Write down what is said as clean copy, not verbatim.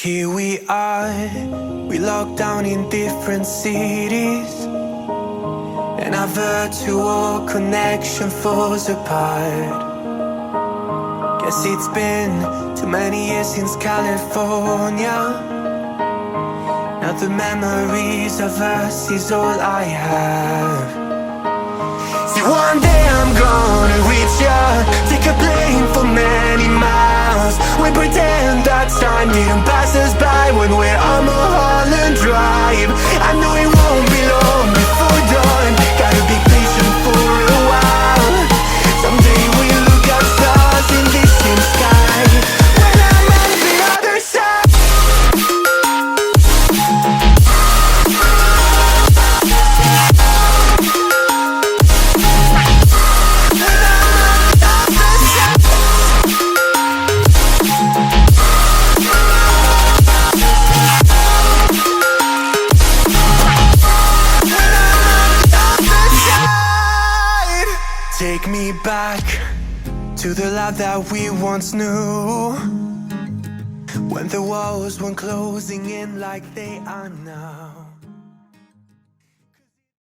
Here we are, we locked down in different cities, and our virtual connection falls apart. Guess it's been too many years since California. Now the memories of us is all I have. See, one day I'm gonna reach ya, take a plane for many miles. We pretend that time didn't pass us by when we're on Mulholland Drive. I know it won't be long before dawn, gotta be patient for a while. Someday we look at stars in this same sky, when I'm on the other side. Take me back to the life that we once knew, when the walls weren't closing in like they are now.